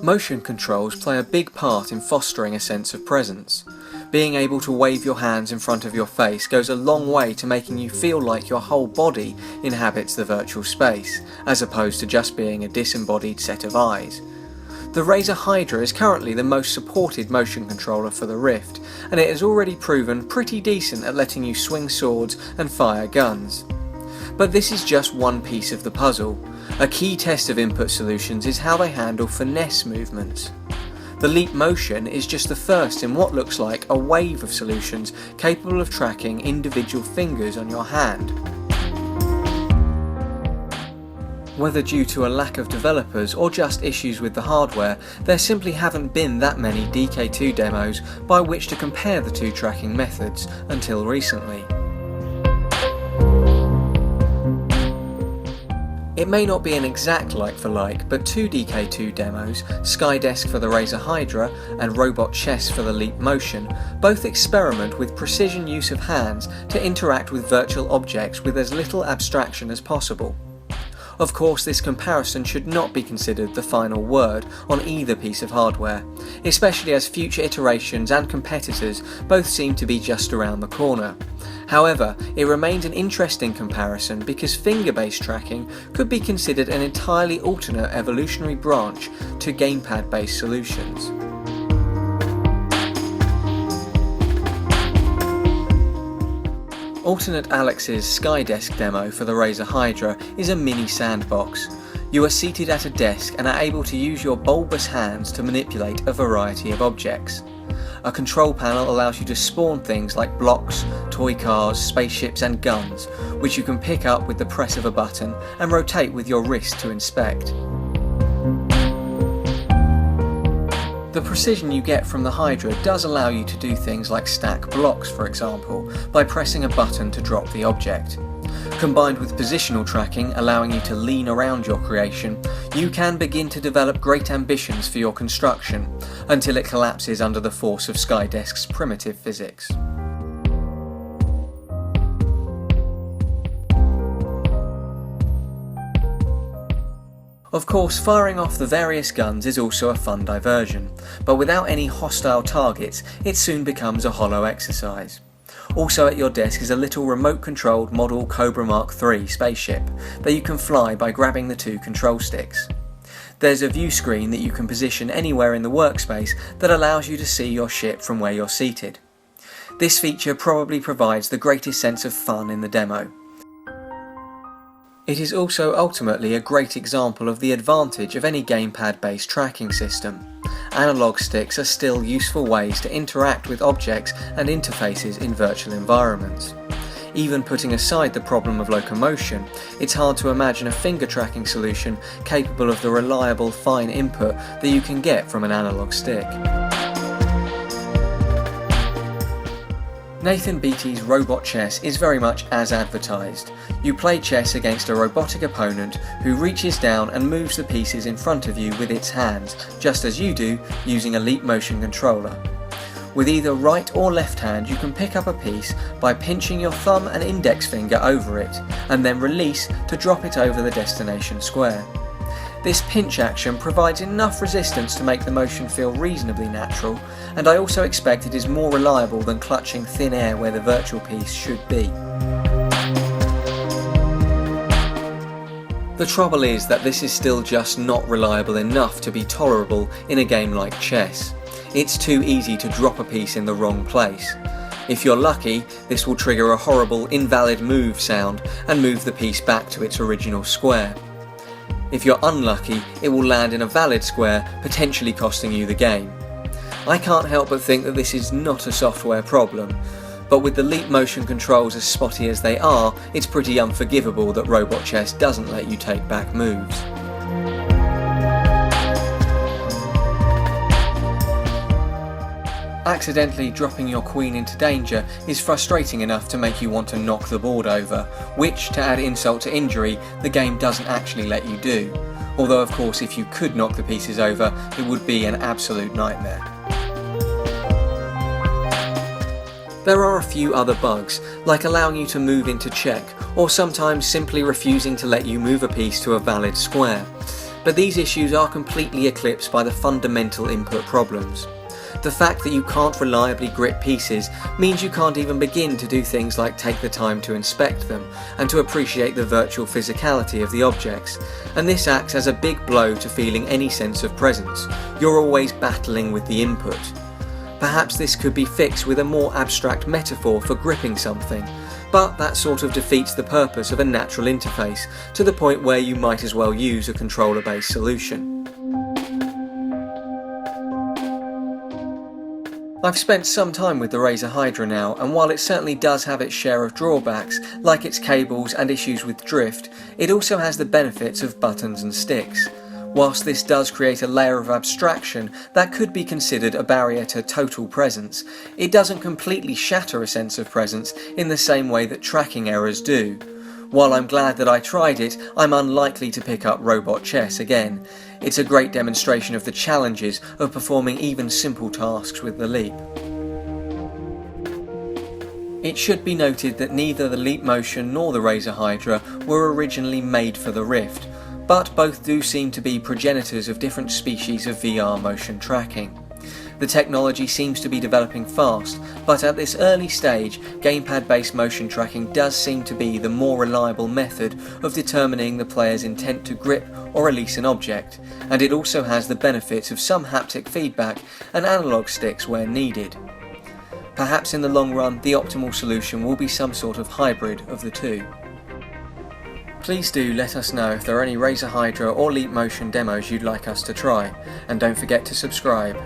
Motion controls play a big part in fostering a sense of presence. Being able to wave your hands in front of your face goes a long way to making you feel like your whole body inhabits the virtual space, as opposed to just being a disembodied set of eyes. The Razer Hydra is currently the most supported motion controller for the Rift, and it has already proven pretty decent at letting you swing swords and fire guns. But this is just one piece of the puzzle. A key test of input solutions is how they handle finesse movements. The leap motion is just the first in what looks like a wave of solutions capable of tracking individual fingers on your hand. Whether due to a lack of developers or just issues with the hardware, there simply haven't been that many DK2 demos by which to compare the two tracking methods until recently. It may not be an exact like for like, but two DK2 demos, Skydesk for the Razer Hydra and Robot Chess for the Leap Motion, both experiment with precision use of hands to interact with virtual objects with as little abstraction as possible. Of course, this comparison should not be considered the final word on either piece of hardware, especially as future iterations and competitors both seem to be just around the corner. However, it remains an interesting comparison because finger-based tracking could be considered an entirely alternate evolutionary branch to gamepad-based solutions. Alternate Alex's Skydesk demo for the Razer Hydra is a mini sandbox. You are seated at a desk and are able to use your bulbous hands to manipulate a variety of objects. A control panel allows you to spawn things like blocks, toy cars, spaceships and guns, which you can pick up with the press of a button and rotate with your wrist to inspect. The precision you get from the Hydra does allow you to do things like stack blocks, for example, by pressing a button to drop the object. Combined with positional tracking allowing you to lean around your creation, you can begin to develop great ambitions for your construction, until it collapses under the force of Skydesk's primitive physics. Of course, firing off the various guns is also a fun diversion, but without any hostile targets, it soon becomes a hollow exercise. Also at your desk is a little remote-controlled model Cobra Mark III spaceship that you can fly by grabbing the two control sticks. There's a view screen that you can position anywhere in the workspace that allows you to see your ship from where you're seated. This feature probably provides the greatest sense of fun in the demo. It is also ultimately a great example of the advantage of any gamepad-based tracking system. Analog sticks are still useful ways to interact with objects and interfaces in virtual environments. Even putting aside the problem of locomotion, it's hard to imagine a finger tracking solution capable of the reliable fine input that you can get from an analog stick. Nathan Beattie's Robot Chess is very much as advertised. You play chess against a robotic opponent who reaches down and moves the pieces in front of you with its hands, just as you do using a Leap Motion controller. With either right or left hand you can pick up a piece by pinching your thumb and index finger over it, and then release to drop it over the destination square. This pinch action provides enough resistance to make the motion feel reasonably natural, and I also expect it is more reliable than clutching thin air where the virtual piece should be. The trouble is that this is still just not reliable enough to be tolerable in a game like chess. It's too easy to drop a piece in the wrong place. If you're lucky, this will trigger a horrible invalid move sound and move the piece back to its original square. If you're unlucky, it will land in a valid square, potentially costing you the game. I can't help but think that this is not a software problem, but with the Leap Motion controls as spotty as they are, it's pretty unforgivable that Robot Chess doesn't let you take back moves. Accidentally dropping your queen into danger is frustrating enough to make you want to knock the board over, which, to add insult to injury, the game doesn't actually let you do. Although of course if you could knock the pieces over, it would be an absolute nightmare. There are a few other bugs, like allowing you to move into check, or sometimes simply refusing to let you move a piece to a valid square. But these issues are completely eclipsed by the fundamental input problems. The fact that you can't reliably grip pieces means you can't even begin to do things like take the time to inspect them and to appreciate the virtual physicality of the objects, and this acts as a big blow to feeling any sense of presence. You're always battling with the input. Perhaps this could be fixed with a more abstract metaphor for gripping something, but that sort of defeats the purpose of a natural interface to the point where you might as well use a controller-based solution. I've spent some time with the Razer Hydra now, and while it certainly does have its share of drawbacks, like its cables and issues with drift, it also has the benefits of buttons and sticks. Whilst this does create a layer of abstraction that could be considered a barrier to total presence, it doesn't completely shatter a sense of presence in the same way that tracking errors do. While I'm glad that I tried it, I'm unlikely to pick up robot chess again. It's a great demonstration of the challenges of performing even simple tasks with the Leap. It should be noted that neither the Leap Motion nor the Razer Hydra were originally made for the Rift, but both do seem to be progenitors of different species of VR motion tracking. The technology seems to be developing fast, but at this early stage, gamepad-based motion tracking does seem to be the more reliable method of determining the player's intent to grip or release an object, and it also has the benefits of some haptic feedback and analog sticks where needed. Perhaps in the long run, the optimal solution will be some sort of hybrid of the two. Please do let us know if there are any Razer Hydra or Leap Motion demos you'd like us to try, and don't forget to subscribe.